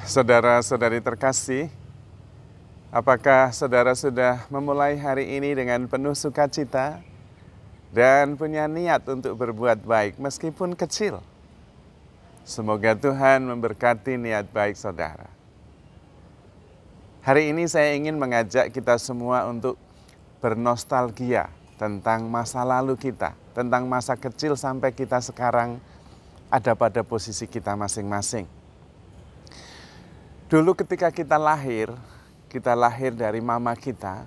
Saudara-saudari terkasih, apakah saudara sudah memulai hari ini dengan penuh sukacita dan punya niat untuk berbuat baik meskipun kecil? Semoga Tuhan memberkati niat baik saudara. Hari ini saya ingin mengajak kita semua untuk bernostalgia tentang masa lalu kita, tentang masa kecil sampai kita sekarang ada pada posisi kita masing-masing. Dulu ketika kita lahir dari mama kita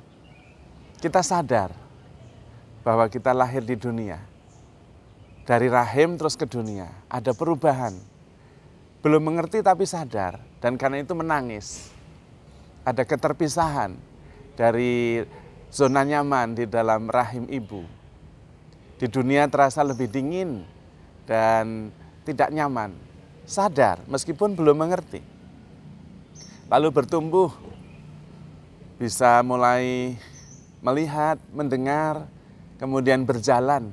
sadar bahwa kita lahir di dunia. Dari rahim terus ke dunia, ada perubahan. Belum mengerti tapi sadar, dan karena itu menangis. Ada keterpisahan dari zona nyaman di dalam rahim ibu. Di dunia terasa lebih dingin dan tidak nyaman. Sadar meskipun belum mengerti. Lalu bertumbuh, bisa mulai melihat, mendengar, kemudian berjalan.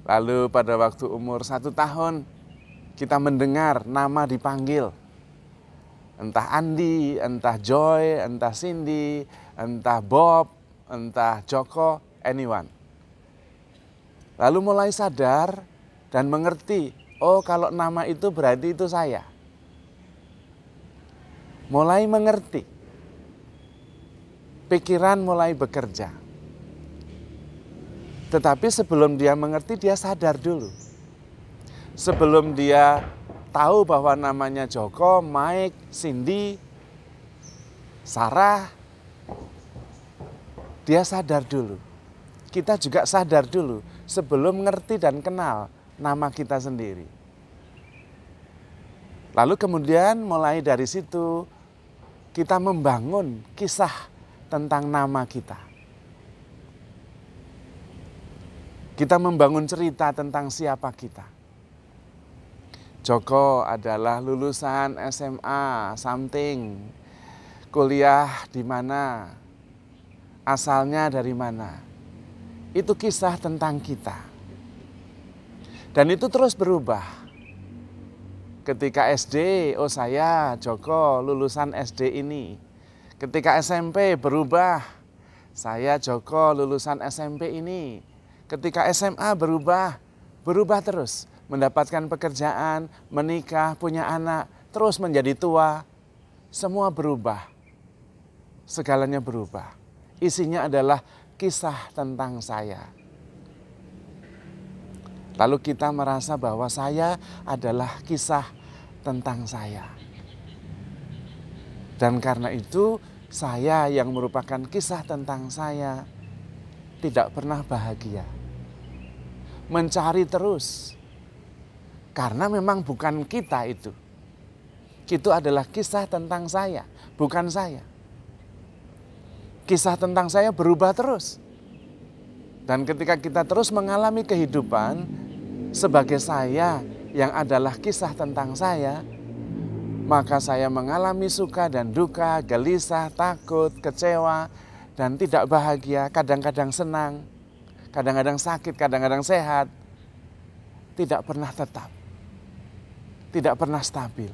Lalu pada waktu umur 1 tahun, kita mendengar nama dipanggil. Entah Andi, entah Joy, entah Cindy, entah Bob, entah Joko, anyone. Lalu mulai sadar dan mengerti, oh kalau nama itu berarti itu saya. Mulai mengerti, pikiran mulai bekerja. Tetapi sebelum dia mengerti, dia sadar dulu. Sebelum dia tahu bahwa namanya Joko, Mike, Cindy, Sarah, dia sadar dulu. Kita juga sadar dulu sebelum mengerti dan kenal nama kita sendiri. Lalu kemudian mulai dari situ, kita membangun kisah tentang nama kita. Kita membangun cerita tentang siapa kita. Joko adalah lulusan SMA, something, kuliah di mana, asalnya dari mana. Itu kisah tentang kita. Dan itu terus berubah. Ketika SD, oh saya Joko lulusan SD ini. Ketika SMP berubah, saya Joko lulusan SMP ini. Ketika SMA berubah terus. Mendapatkan pekerjaan, menikah, punya anak, terus menjadi tua. Semua berubah. Segalanya berubah. Isinya adalah kisah tentang saya. Lalu kita merasa bahwa saya adalah kisah tentang saya. Dan karena itu saya yang merupakan kisah tentang saya tidak pernah bahagia. Mencari terus. Karena memang bukan kita itu. Itu adalah kisah tentang saya, bukan saya. Kisah tentang saya berubah terus. Dan ketika kita terus mengalami kehidupan sebagai saya yang adalah kisah tentang saya, maka saya mengalami suka dan duka, gelisah, takut, kecewa, dan tidak bahagia, kadang-kadang senang, kadang-kadang sakit, kadang-kadang sehat, tidak pernah tetap, tidak pernah stabil.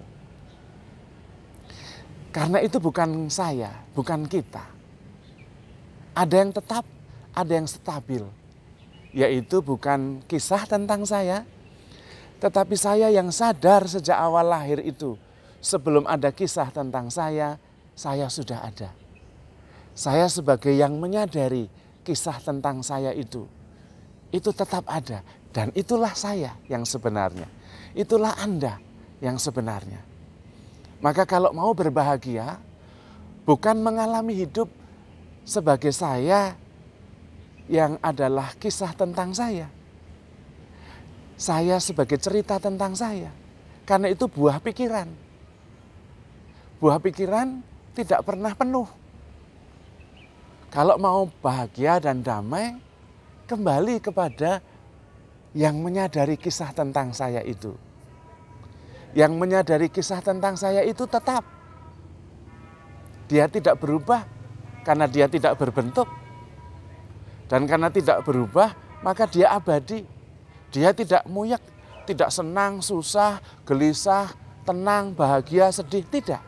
Karena itu bukan saya, bukan kita. Ada yang tetap, ada yang stabil, yaitu bukan kisah tentang saya, tetapi saya yang sadar sejak awal lahir itu, sebelum ada kisah tentang saya sudah ada. Saya sebagai yang menyadari kisah tentang saya itu tetap ada. Dan itulah saya yang sebenarnya, itulah Anda yang sebenarnya. Maka kalau mau berbahagia, bukan mengalami hidup sebagai saya yang adalah kisah tentang saya. Saya sebagai cerita tentang saya. Karena itu buah pikiran. Buah pikiran tidak pernah penuh. Kalau mau bahagia dan damai, kembali kepada yang menyadari kisah tentang saya itu. Yang menyadari kisah tentang saya itu tetap. Dia tidak berubah karena dia tidak berbentuk. Dan karena tidak berubah, maka dia abadi. Dia tidak muyek, tidak senang, susah, gelisah, tenang, bahagia, sedih, tidak.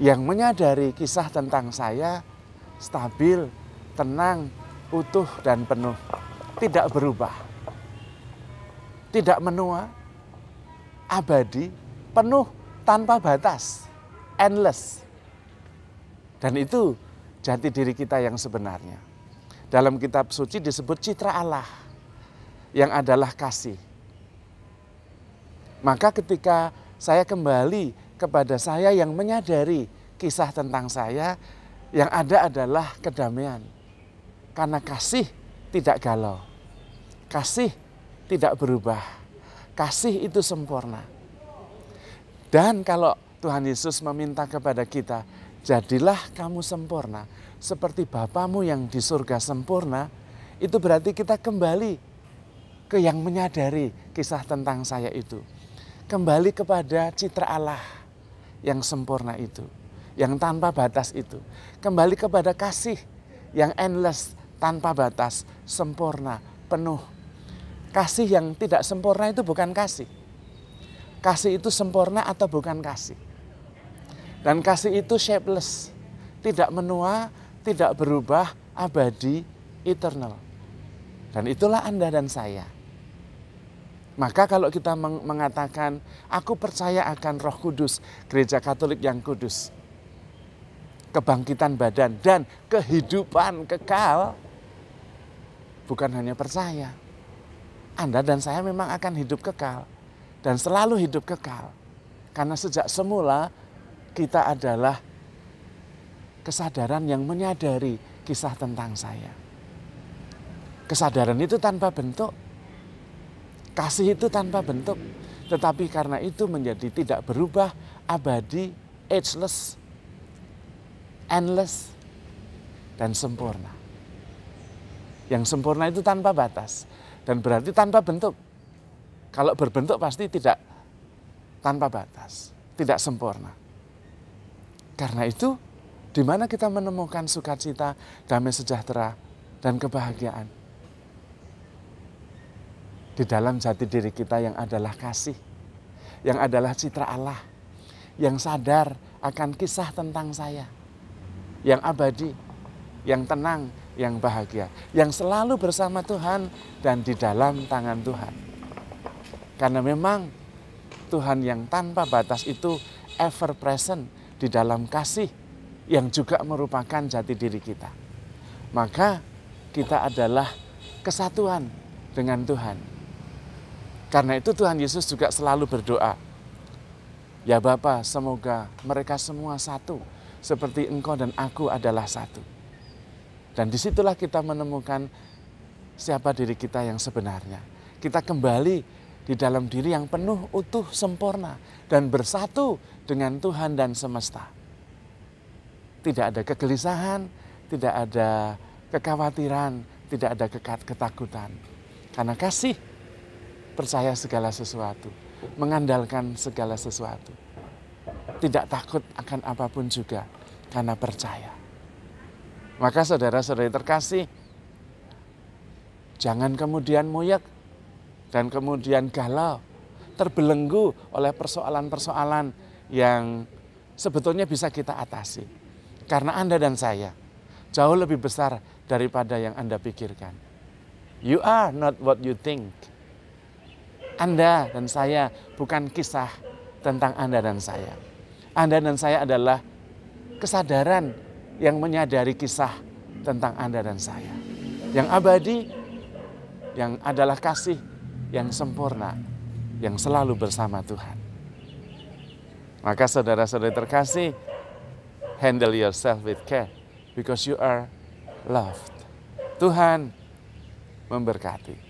Yang menyadari kisah tentang saya stabil, tenang, utuh, dan penuh. Tidak berubah. Tidak menua, abadi, penuh, tanpa batas, endless. Dan itu jati diri kita yang sebenarnya. Dalam kitab suci disebut citra Allah, yang adalah kasih. Maka ketika saya kembali kepada saya yang menyadari kisah tentang saya, yang ada adalah kedamaian. Karena kasih tidak galau, kasih tidak berubah, kasih itu sempurna. Dan kalau Tuhan Yesus meminta kepada kita, jadilah kamu sempurna, seperti Bapamu yang di surga sempurna, itu berarti kita kembali ke yang menyadari kisah tentang saya itu. Kembali kepada citra Allah yang sempurna itu, yang tanpa batas itu. Kembali kepada kasih yang endless, tanpa batas, sempurna, penuh. Kasih yang tidak sempurna itu bukan kasih. Kasih itu sempurna atau bukan kasih. Dan kasih itu shapeless, tidak menua, tidak berubah, abadi, eternal. Dan itulah Anda dan saya. Maka kalau kita mengatakan, aku percaya akan Roh Kudus, Gereja Katolik yang kudus, kebangkitan badan dan kehidupan kekal, bukan hanya percaya. Anda dan saya memang akan hidup kekal dan selalu hidup kekal. Karena sejak semula kita adalah kesadaran yang menyadari kisah tentang saya. Kesadaran itu tanpa bentuk. Kasih itu tanpa bentuk, tetapi karena itu menjadi tidak berubah, abadi, ageless, endless, dan sempurna. Yang sempurna itu tanpa batas, dan berarti tanpa bentuk. Kalau berbentuk pasti tidak tanpa batas, tidak sempurna. Karena itu, di mana kita menemukan sukacita, damai sejahtera, dan kebahagiaan? Di dalam jati diri kita yang adalah kasih, yang adalah citra Allah, yang sadar akan kisah tentang saya, yang abadi, yang tenang, yang bahagia, yang selalu bersama Tuhan dan di dalam tangan Tuhan. Karena memang Tuhan yang tanpa batas itu ever present di dalam kasih yang juga merupakan jati diri kita. Maka kita adalah kesatuan dengan Tuhan. Karena itu Tuhan Yesus juga selalu berdoa, ya Bapa, semoga mereka semua satu, seperti Engkau dan aku adalah satu. Dan disitulah kita menemukan siapa diri kita yang sebenarnya. Kita kembali di dalam diri yang penuh, utuh, sempurna, dan bersatu dengan Tuhan dan semesta. Tidak ada kegelisahan, tidak ada kekhawatiran, tidak ada ketakutan. Karena kasih, percaya segala sesuatu, mengandalkan segala sesuatu. Tidak takut akan apapun juga, karena percaya. Maka saudara-saudari terkasih, jangan kemudian moyek dan kemudian galau, terbelenggu oleh persoalan-persoalan yang sebetulnya bisa kita atasi. Karena Anda dan saya jauh lebih besar daripada yang Anda pikirkan. You are not what you think. Anda dan saya bukan kisah tentang Anda dan saya. Anda dan saya adalah kesadaran yang menyadari kisah tentang Anda dan saya. Yang abadi, yang adalah kasih, yang sempurna, yang selalu bersama Tuhan. Maka saudara-saudari terkasih, handle yourself with care because you are loved. Tuhan memberkati.